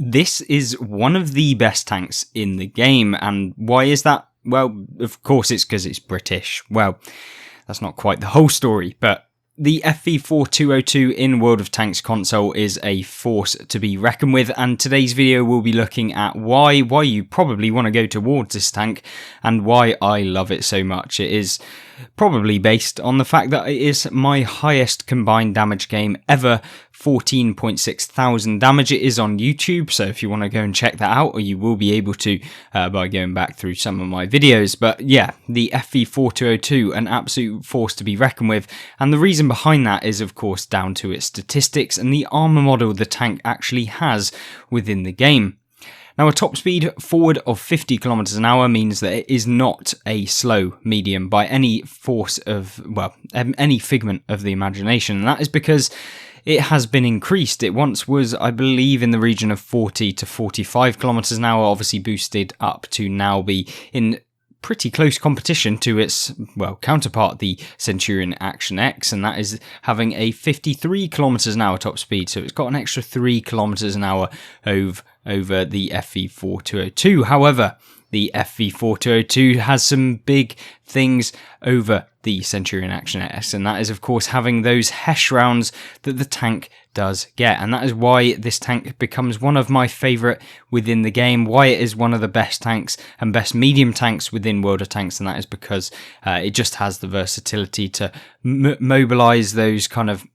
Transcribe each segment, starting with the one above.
This is one of the best tanks in the game, and why is that? Well, of course it's because it's British. Well, that's not quite the whole story, but the FV4202 in World of Tanks console is a force to be reckoned with, and today's video will be looking at why you probably want to go towards this tank and why I love it so much. It is probably based on the fact that it is my highest combined damage game ever, 14.6 thousand damage. It is on YouTube, so if you want to go and check that out, or you will be able to by going back through some of my videos. But yeah, the FV4202, an absolute force to be reckoned with, and the reason behind that is of course down to its statistics and the armor model the tank actually has within the game. Now, a top speed forward of 50 kilometers an hour means that it is not a slow medium by any force of, well, any figment of the imagination. And that is because it has been increased. It once was, I believe, in the region of 40 to 45 kilometers an hour, obviously boosted up to now be in pretty close competition to its, well, counterpart, the Centurion Action X, and that is having a 53 kilometers an hour top speed. So it's got an extra 3 kilometers an hour over the FV4202. However, the FV4202 has some big things over the Centurion Action X, and that is of course having those HESH rounds that the tank does get, and that is why this tank becomes one of my favourite within the game, why it is one of the best tanks and best medium tanks within World of Tanks, and that is because it just has the versatility to mobilise those kind of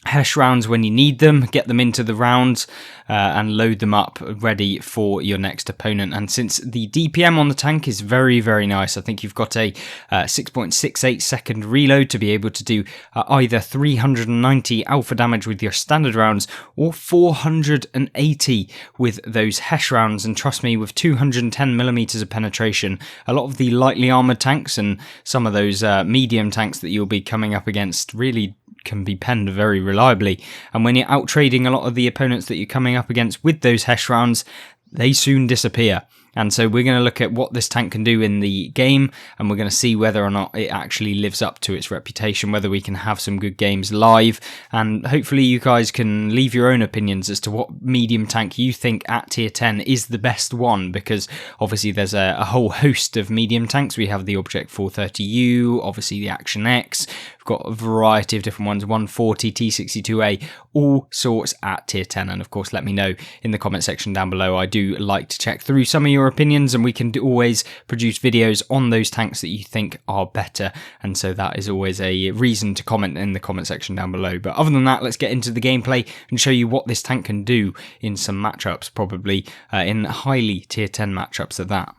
HESH rounds when you need them, get them into the rounds and load them up ready for your next opponent. And since the DPM on the tank is very, very nice, I think you've got a 6.68 second reload to be able to do either 390 alpha damage with your standard rounds or 480 with those HESH rounds. And trust me, with 210 millimeters of penetration, a lot of the lightly armored tanks and some of those medium tanks that you'll be coming up against really can be penned very reliably, and when you're out trading a lot of the opponents that you're coming up against with those HESH rounds, they soon disappear. And so we're going to look at what this tank can do in the game, and we're going to see whether or not it actually lives up to its reputation, whether we can have some good games live, and hopefully you guys can leave your own opinions as to what medium tank you think at tier 10 is the best one, because obviously there's a whole host of medium tanks. We have the Object 430U, obviously the Action X, we've got a variety of different ones, 140, T62A, all sorts at tier 10, and of course let me know in the comment section down below. I do like to check through some of your opinions, and we can always produce videos on those tanks that you think are better, and so that is always a reason to comment in the comment section down below. But other than that, let's get into the gameplay and show you what this tank can do in some matchups, probably in highly tier 10 matchups at that.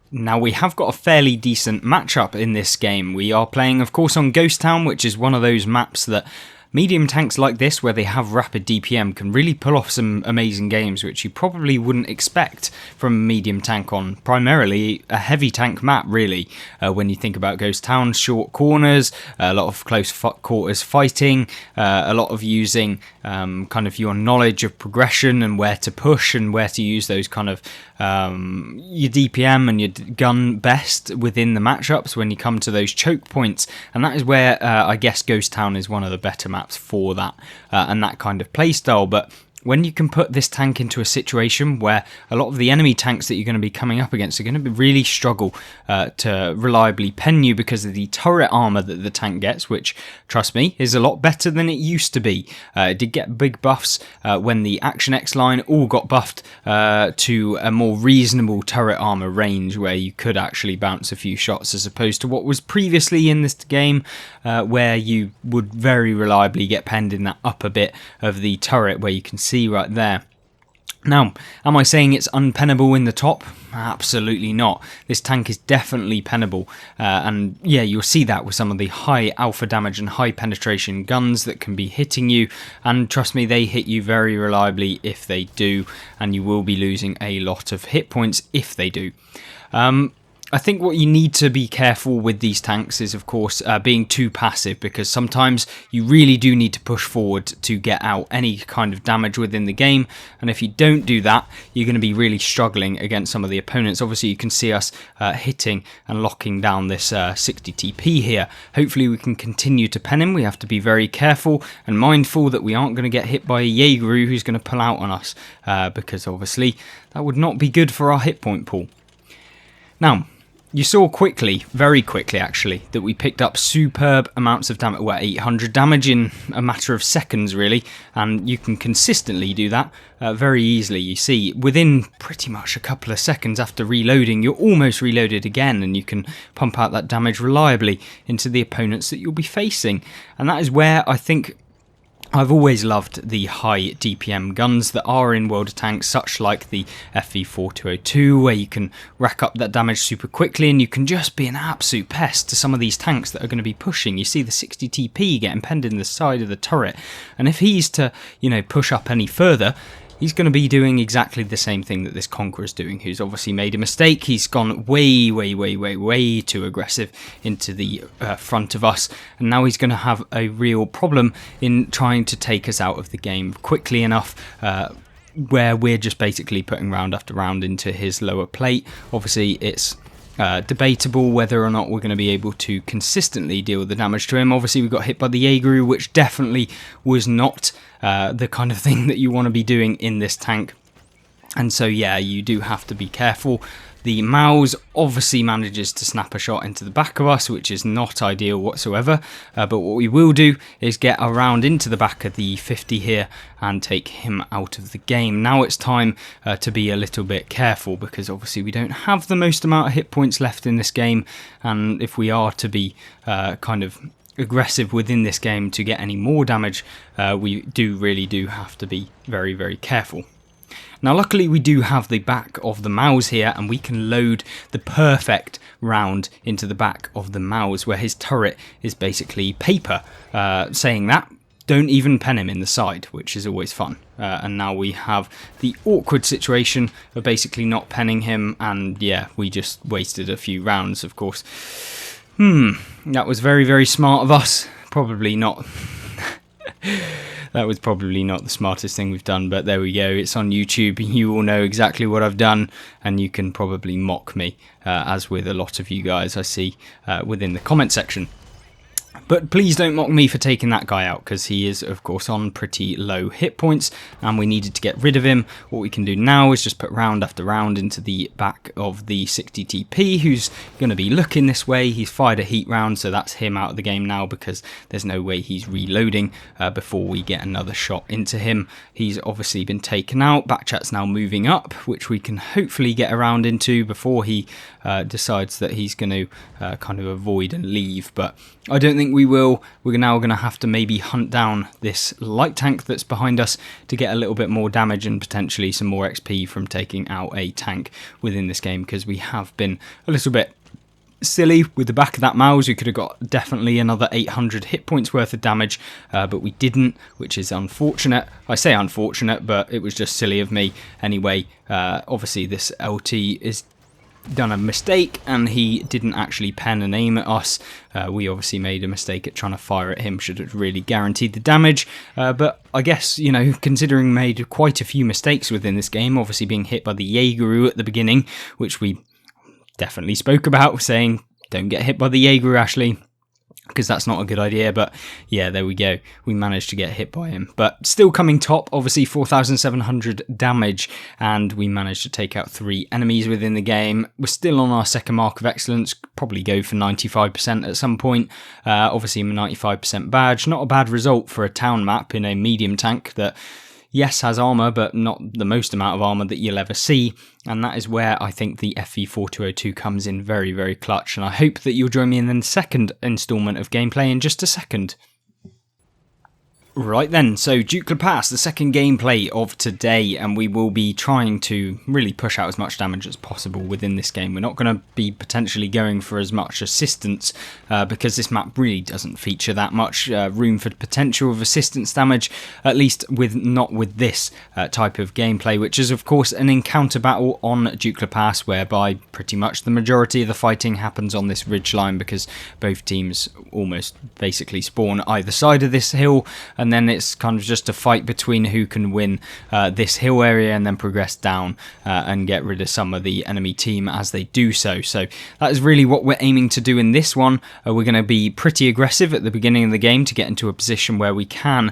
Now, we have got a fairly decent matchup in this game. We are playing, of course, on Ghost Town, which is one of those maps that medium tanks like this, where they have rapid DPM, can really pull off some amazing games, which you probably wouldn't expect from a medium tank on primarily a heavy tank map, really. When you think about Ghost Town, short corners, a lot of close quarters fighting, a lot of using kind of your knowledge of progression and where to push and where to use those kind of your DPM and your gun best within the matchups when you come to those choke points, and that is where I guess Ghost Town is one of the better maps for that and that kind of playstyle. But when you can put this tank into a situation where a lot of the enemy tanks that you're going to be coming up against are going to really struggle to reliably pen you because of the turret armor that the tank gets, which, trust me, is a lot better than it used to be. It did get big buffs when the Action X line all got buffed to a more reasonable turret armor range where you could actually bounce a few shots, as opposed to what was previously in this game where you would very reliably get penned in that upper bit of the turret where you can see right there. Now, am I saying it's unpennable in the top? Absolutely not. This tank is definitely pennable, and yeah, you'll see that with some of the high alpha damage and high penetration guns that can be hitting you, and trust me, they hit you very reliably if they do, and you will be losing a lot of hit points if they do. I think what you need to be careful with these tanks is, of course, being too passive, because sometimes you really do need to push forward to get out any kind of damage within the game, and if you don't do that, you're going to be really struggling against some of the opponents. Obviously, you can see us hitting and locking down this 60 TP here. Hopefully, we can continue to pen him. We have to be very careful and mindful that we aren't going to get hit by a Jaeger who's going to pull out on us, because obviously that would not be good for our hit point pool. Now, you saw quickly, very quickly actually, that we picked up superb amounts of damage, well, 800 damage in a matter of seconds really, and you can consistently do that very easily. You see, within pretty much a couple of seconds after reloading, you're almost reloaded again, and you can pump out that damage reliably into the opponents that you'll be facing. And that is where I think I've always loved the high DPM guns that are in World of Tanks, such like the FV4202, where you can rack up that damage super quickly and you can just be an absolute pest to some of these tanks that are going to be pushing. You see the 60 TP getting penned in the side of the turret, and if he's to, you know, push up any further, he's going to be doing exactly the same thing that this Conqueror's doing, who's obviously made a mistake. He's gone way too aggressive into the front of us, and now he's going to have a real problem in trying to take us out of the game quickly enough, where we're just basically putting round after round into his lower plate. Obviously, it's debatable whether or not we're going to be able to consistently deal the damage to him. Obviously, we got hit by the Jaeger, which definitely was not the kind of thing that you want to be doing in this tank. And so, yeah, you do have to be careful. The Maus obviously manages to snap a shot into the back of us, which is not ideal whatsoever. But what we will do is get around into the back of the 50 here and take him out of the game. Now it's time to be a little bit careful, because obviously we don't have the most amount of hit points left in this game. And if we are to be kind of aggressive within this game to get any more damage, we really do have to be very careful. Now luckily we do have the back of the Maus here, and we can load the perfect round into the back of the Maus, where his turret is basically paper. Saying that, don't even pen him in the side, which is always fun. And now we have the awkward situation of basically not penning him, and yeah, we just wasted a few rounds, of course. That was very smart of us. Probably not. That was probably not the smartest thing we've done, but there we go. It's on YouTube. You all know exactly what I've done, and you can probably mock me, as with a lot of you guys I see within the comment section. But please don't mock me for taking that guy out, because he is, of course, on pretty low hit points, and we needed to get rid of him. What we can do now is just put round after round into the back of the 60 TP, who's going to be looking this way. He's fired a heat round, so that's him out of the game now, because there's no way he's reloading before we get another shot into him. He's obviously been taken out. Backchat's now moving up, which we can hopefully get around into before he decides that he's going to kind of avoid and leave, but I don't think we will. We're now going to have to maybe hunt down this light tank that's behind us to get a little bit more damage and potentially some more XP from taking out a tank within this game, because we have been a little bit silly with the back of that Maus. We could have got definitely another 800 hit points worth of damage, but we didn't, which is unfortunate. I say unfortunate, but it was just silly of me. Anyway, obviously this LT is done a mistake, and he didn't actually pen and aim at us. We obviously made a mistake at trying to fire at him, should have really guaranteed the damage, but I guess, you know, considering made quite a few mistakes within this game, obviously being hit by the Jaeger at the beginning, which we definitely spoke about, saying don't get hit by the Jaeger, Ashley, because that's not a good idea. But yeah, there we go, we managed to get hit by him, but still coming top, obviously 4,700 damage, and we managed to take out 3 enemies within the game. We're still on our second mark of excellence, probably go for 95% at some point. Obviously a 95% badge, not a bad result for a town map in a medium tank that, yes, has armour, but not the most amount of armour that you'll ever see. And that is where I think the FV4202 comes in very clutch. And I hope that you'll join me in the second instalment of gameplay in just a second. Right then, so Duke Pass, the second gameplay of today, and we will be trying to really push out as much damage as possible within this game. We're not going to be potentially going for as much assistance because this map really doesn't feature that much room for potential of assistance damage, at least not with this type of gameplay, which is of course an encounter battle on Duke Pass, whereby pretty much the majority of the fighting happens on this ridgeline because both teams almost basically spawn either side of this hill, and then it's kind of just a fight between who can win this hill area and then progress down and get rid of some of the enemy team as they do so. So that is really what we're aiming to do in this one. We're going to be pretty aggressive at the beginning of the game to get into a position where we can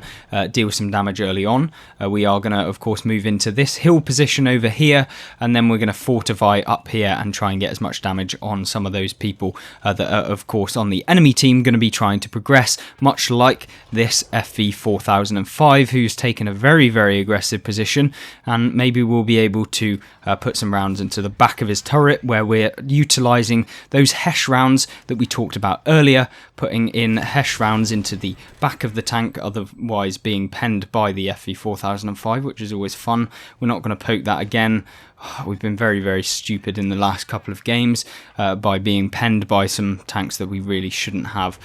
deal some damage early on. We are going to of course move into this hill position over here, and then we're going to fortify up here and try and get as much damage on some of those people that are of course on the enemy team going to be trying to progress, much like this FV4005, who's taken a very, very aggressive position, and maybe we'll be able to put some rounds into the back of his turret where we're utilising those HESH rounds that we talked about earlier, putting in HESH rounds into the back of the tank, otherwise being penned by the FV4005, which is always fun. We're not going to poke that again. We've been very, very stupid in the last couple of games by being penned by some tanks that we really shouldn't have.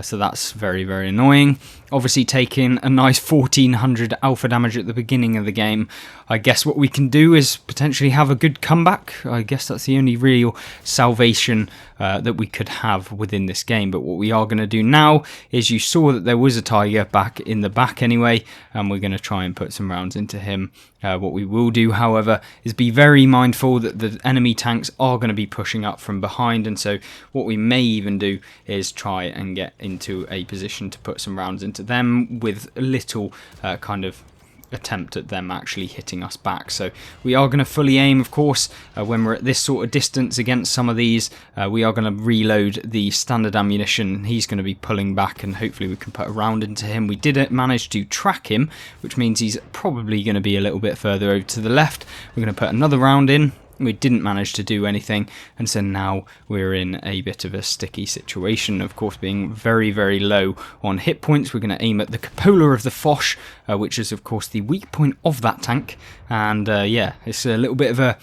So that's very, very annoying. Obviously taking a nice 1400 alpha damage at the beginning of the game. I guess what we can do is potentially have a good comeback. I guess that's the only real salvation that we could have within this game. But what we are going to do now is, you saw that there was a tiger back in the back anyway, and we're going to try and put some rounds into him. What we will do, however, is be very mindful that the enemy tanks are going to be pushing up from behind, and so what we may even do is try and get into a position to put some rounds into them with little kind of attempt at them actually hitting us back. So we are going to fully aim, of course, when we're at this sort of distance against some of these. We are going to reload the standard ammunition. He's going to be pulling back, and hopefully we can put a round into him. We didn't manage to track him, which means he's probably going to be a little bit further over to the left. We're going to put another round in. We didn't manage to do anything, and so now we're in a bit of a sticky situation, of course being very, very low on hit points. We're going to aim at the cupola of the Foch, which is of course the weak point of that tank, and yeah, it's a little bit of a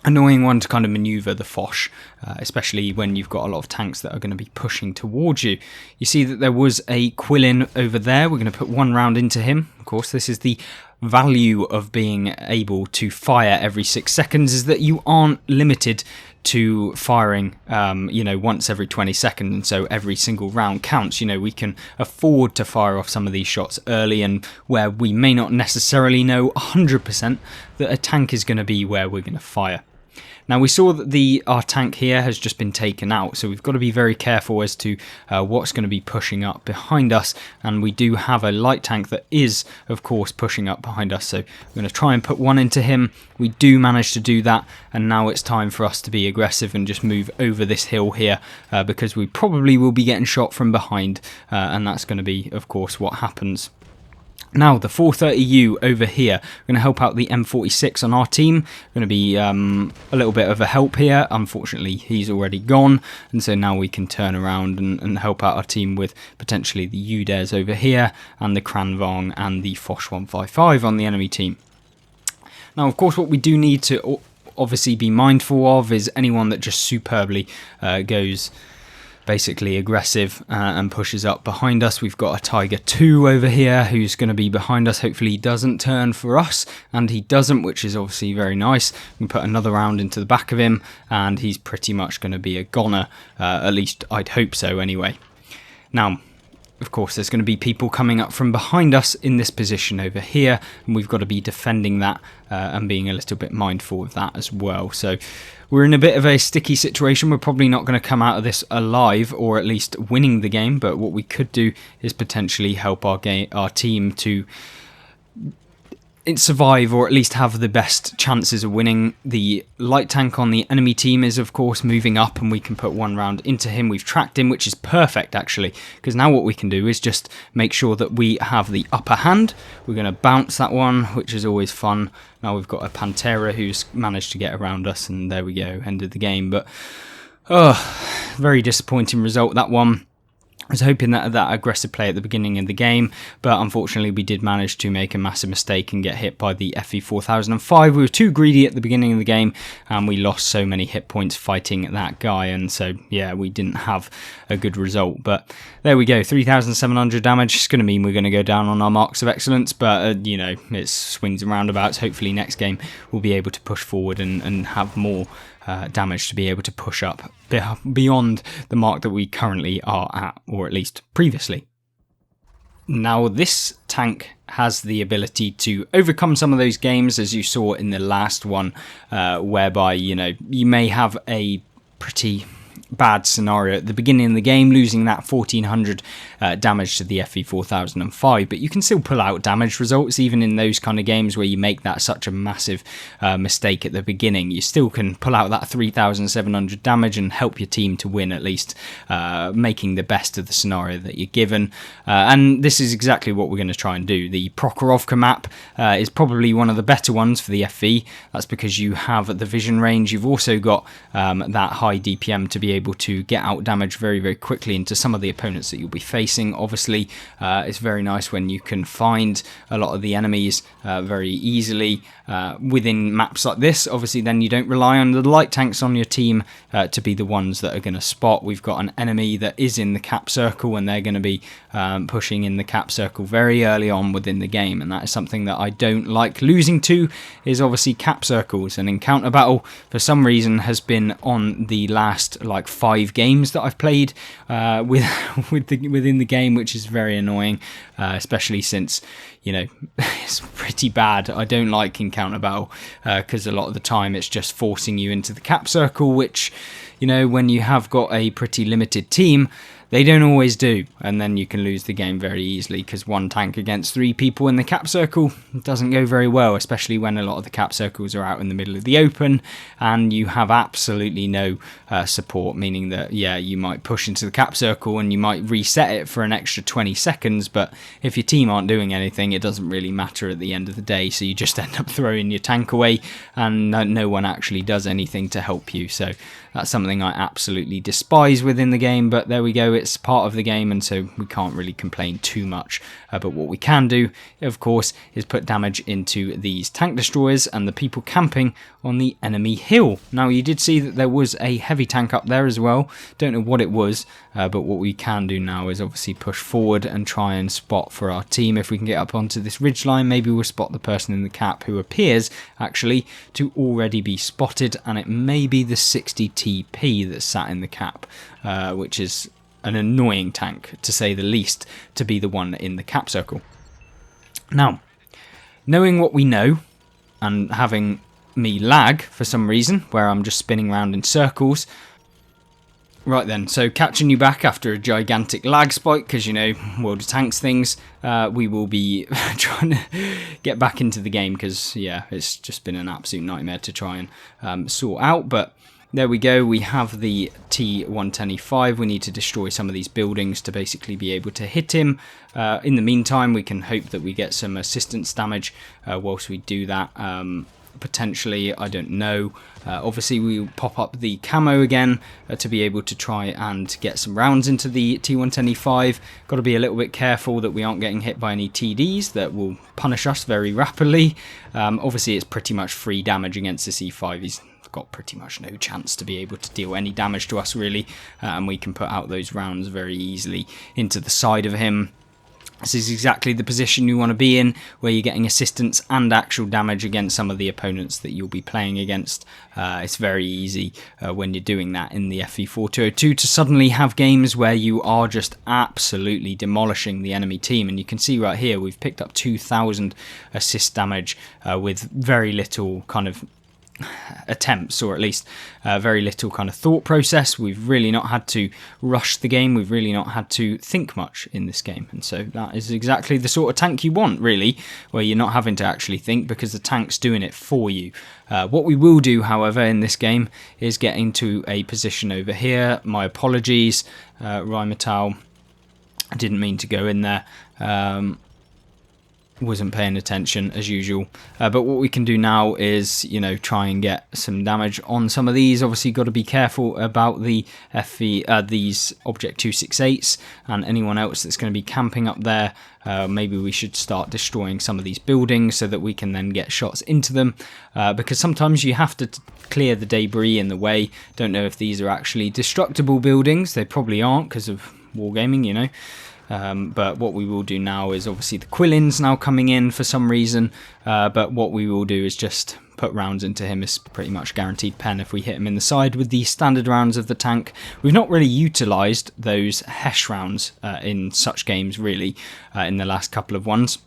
annoying one to kind of maneuver the Foch, especially when you've got a lot of tanks that are going to be pushing towards you. You see that there was a Quillin over there. We're going to put one round into him. Of course, this is the value of being able to fire every 6 seconds, is that you aren't limited to firing once every 20 seconds, and so every single round counts. We can afford to fire off some of these shots early, and where we may not necessarily know 100% that a tank is going to be where we're going to fire. Now we saw that our tank here has just been taken out, so we've got to be very careful as to what's going to be pushing up behind us, and we do have a light tank that is of course pushing up behind us, so we're going to try and put one into him. We do manage to do that, and now it's time for us to be aggressive and just move over this hill here, because we probably will be getting shot from behind, and that's going to be of course what happens. Now, the 430U over here, we're going to help out the M46 on our team. Going to be a little bit of a help here. Unfortunately, he's already gone, and so now we can turn around and help out our team with potentially the Udares over here, and the Kranvong and the Foch 155 on the enemy team. Now, of course, what we do need to obviously be mindful of is anyone that just superbly goes basically aggressive and pushes up behind us. We've got a Tiger 2 over here who's going to be behind us. Hopefully he doesn't turn for us, and he doesn't, which is obviously very nice. We can put another round into the back of him, and he's pretty much going to be a goner, at least I'd hope so anyway. Now, of course, there's going to be people coming up from behind us in this position over here, and we've got to be defending that and being a little bit mindful of that as well. So we're in a bit of a sticky situation. We're probably not going to come out of this alive, or at least winning the game, but what we could do is potentially help our team to survive, or at least have the best chances of winning. The light tank on the enemy team is of course moving up, and we can put one round into him. We've tracked him, which is perfect actually, because now what we can do is just make sure that we have the upper hand. We're going to bounce that one, which is always fun. Now we've got a Pantera who's managed to get around us, and there we go, ended the game. But very disappointing result, that one. I was hoping that aggressive play at the beginning of the game, but unfortunately we did manage to make a massive mistake and get hit by the FE4005. We were too greedy at the beginning of the game, and we lost so many hit points fighting that guy, and so yeah, we didn't have a good result. But there we go, 3,700 damage. It's going to mean we're going to go down on our marks of excellence, but you know, it's swings and roundabouts. Hopefully next game we'll be able to push forward and have more damage to be able to push up beyond the mark that we currently are at, or at least previously. Now this tank has the ability to overcome some of those games, as you saw in the last one, whereby, you know, you may have a pretty bad scenario at the beginning of the game, losing that 1400 damage to the FE4005, but you can still pull out damage results even in those kind of games where you make that such a massive mistake at the beginning. You still can pull out that 3700 damage and help your team to win, at least making the best of the scenario that you're given, and this is exactly what we're going to try and do. The Prokhorovka map is probably one of the better ones for the FE. That's because you have the vision range. You've also got that high DPM to be able to get out damage very, very quickly into some of the opponents that you'll be facing. Obviously, it's very nice when you can find a lot of the enemies very easily within maps like this. Obviously, then you don't rely on the light tanks on your team to be the ones that are going to spot. We've got an enemy that is in the cap circle, and they're going to be pushing in the cap circle very early on within the game, and that is something that I don't like losing to, is obviously cap circles. And Encounter Battle, for some reason, has been on the last like 5 games that I've played within the game, which is very annoying, especially since, you know, it's pretty bad. I don't like Encounter Battle because a lot of the time it's just forcing you into the cap circle, which, you know, when you have got a pretty limited team, they don't always do, and then you can lose the game very easily, because one tank against 3 people in the cap circle doesn't go very well, especially when a lot of the cap circles are out in the middle of the open and you have absolutely no support, meaning that, yeah, you might push into the cap circle and you might reset it for an extra 20 seconds, but if your team aren't doing anything, it doesn't really matter at the end of the day, so you just end up throwing your tank away and no one actually does anything to help you. So that's something I absolutely despise within the game, but there we go, it's part of the game, and so we can't really complain too much. But what we can do, of course, is put damage into these tank destroyers and the people camping on the enemy hill. Now, you did see that there was a heavy tank up there as well. Don't know what it was, but what we can do now is obviously push forward and try and spot for our team. If we can get up onto this ridgeline, maybe we'll spot the person in the cap who appears actually to already be spotted, and it may be the 60 TP that's sat in the cap, which is an annoying tank, to say the least, to be the one in the cap circle. Now, knowing what we know, and having me lag for some reason, where I'm just spinning around in circles. Right then, so catching you back after a gigantic lag spike, because, you know, World of Tanks things, we will be trying to get back into the game, because, yeah, it's just been an absolute nightmare to try and sort out, but there we go, we have the T110E5, we need to destroy some of these buildings to basically be able to hit him. In the meantime, we can hope that we get some assistance damage whilst we do that, potentially, I don't know. Obviously, we pop up the camo again to be able to try and get some rounds into the T110E5. Got to be a little bit careful that we aren't getting hit by any TDs that will punish us very rapidly. Obviously, it's pretty much free damage against this E5. He's got pretty much no chance to be able to deal any damage to us, really, and we can put out those rounds very easily into the side of him. This is exactly the position you want to be in, where you're getting assistance and actual damage against some of the opponents that you'll be playing against. It's very easy when you're doing that in the FE4202 to suddenly have games where you are just absolutely demolishing the enemy team. And you can see right here, we've picked up 2,000 assist damage with very little kind of attempts, or at least very little kind of thought process. We've really not had to rush the game, we've really not had to think much in this game, and so that is exactly the sort of tank you want, really, where you're not having to actually think because the tank's doing it for you. What we will do, however, in this game is get into a position over here. My apologies, Rheinmetall, I didn't mean to go in there. wasn't paying attention as usual. But what we can do now is, you know, try and get some damage on some of these. Obviously, got to be careful about the these Object 268s and anyone else that's going to be camping up there. Maybe we should start destroying some of these buildings so that we can then get shots into them, because sometimes you have to clear the debris in the way. Don't know if these are actually destructible buildings. They probably aren't because of wargaming, you know. But what we will do now is, obviously the Quillin's now coming in for some reason, but what we will do is just put rounds into him. Is pretty much guaranteed pen if we hit him in the side with the standard rounds of the tank. We've not really utilised those Hesh rounds in such games really in the last couple of ones.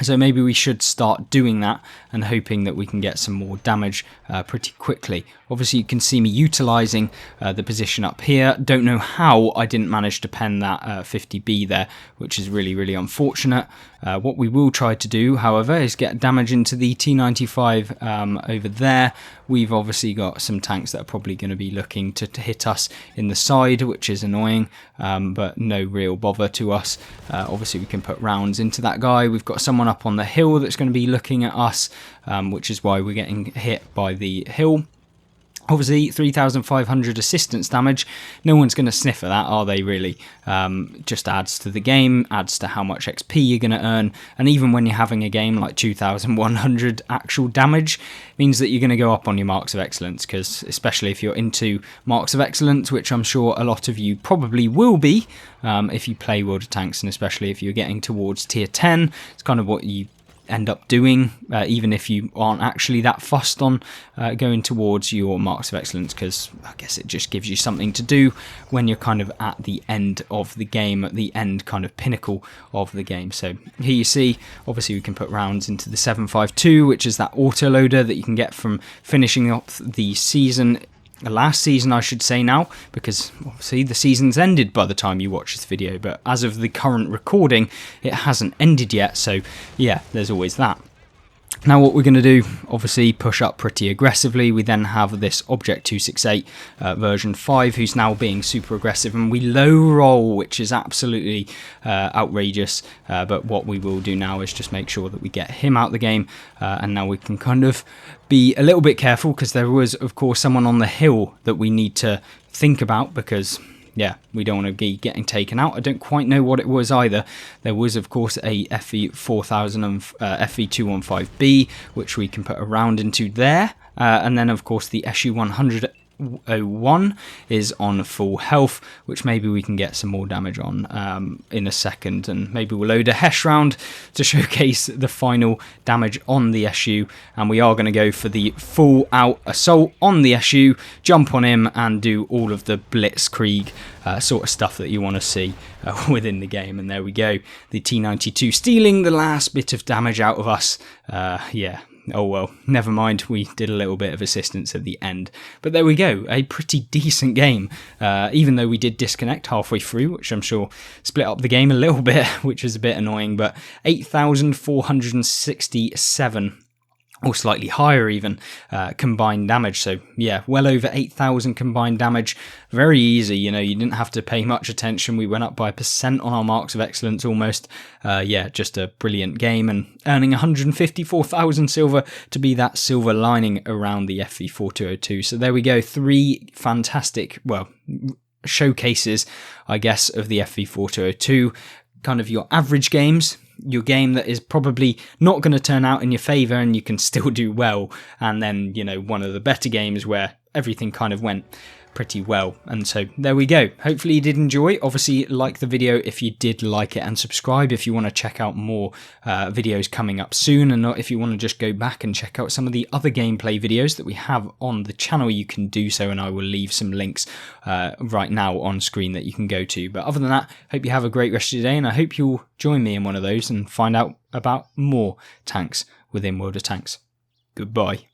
So maybe we should start doing that and hoping that we can get some more damage pretty quickly. Obviously you can see me utilising the position up here. Don't know how I didn't manage to pen that 50B there, which is really, really unfortunate. What we will try to do, however, is get damage into the T95 over there. We've obviously got some tanks that are probably going to be looking to hit us in the side, which is annoying, but no real bother to us. Obviously we can put rounds into that guy. We've got someone up on the hill that's going to be looking at us, which is why we're getting hit by the hill. Obviously 3,500 assistance damage. No one's going to sniff at that, are they really? Just adds to the game, adds to how much XP you're going to earn, and even when you're having a game like 2,100 actual damage, means that you're going to go up on your marks of excellence, because especially if you're into marks of excellence, which I'm sure a lot of you probably will be, if you play World of Tanks, and especially if you're getting towards tier 10, it's kind of what you end up doing, even if you aren't actually that fussed on going towards your marks of excellence, because I guess it just gives you something to do when you're kind of at the end of the game, at the end kind of pinnacle of the game. So here you see, obviously we can put rounds into the 752, which is that autoloader that you can get from finishing off the season. Last season, I should say now, because obviously the season's ended by the time you watch this video, but as of the current recording, it hasn't ended yet, so yeah, there's always that. Now what we're going to do, obviously push up pretty aggressively. We then have this Object 268 version 5 who's now being super aggressive, and we low roll, which is absolutely outrageous, but what we will do now is just make sure that we get him out the game, and now we can kind of be a little bit careful, because there was of course someone on the hill that we need to think about, because yeah, we don't want to be getting taken out. I don't quite know what it was either. There was, of course, a FE4000 and FE215B, which we can put a round into there. And then, of course, the SU-101 is on full health, which maybe we can get some more damage on in a second. And maybe we'll load a Hesh round to showcase the final damage on the SU. And we are going to go for the full out assault on the SU, jump on him and do all of the blitzkrieg sort of stuff that you want to see within the game. And there we go, the T92 stealing the last bit of damage out of us. Yeah. Oh well, never mind, we did a little bit of assistance at the end. But there we go, a pretty decent game, even though we did disconnect halfway through, which I'm sure split up the game a little bit, which is a bit annoying, but 8,467 or slightly higher even, combined damage. So yeah, well over 8,000 combined damage. Very easy, you know, you didn't have to pay much attention. We went up by 1% on our marks of excellence almost. Yeah, just a brilliant game, and earning 154,000 silver to be that silver lining around the FE4202. So there we go, 3 fantastic, well, showcases, I guess, of the FE4202. Kind of your average games, your game that is probably not going to turn out in your favour and you can still do well, and then, you know, one of the better games where everything kind of went pretty well. And so there we go. Hopefully you did enjoy. Obviously like the video if you did like it, and subscribe if you want to check out more videos coming up soon, and if you want to just go back and check out some of the other gameplay videos that we have on the channel, you can do so, and I will leave some links right now on screen that you can go to. But other than that, hope you have a great rest of your day, and I hope you'll join me in one of those and find out about more tanks within World of Tanks. Goodbye.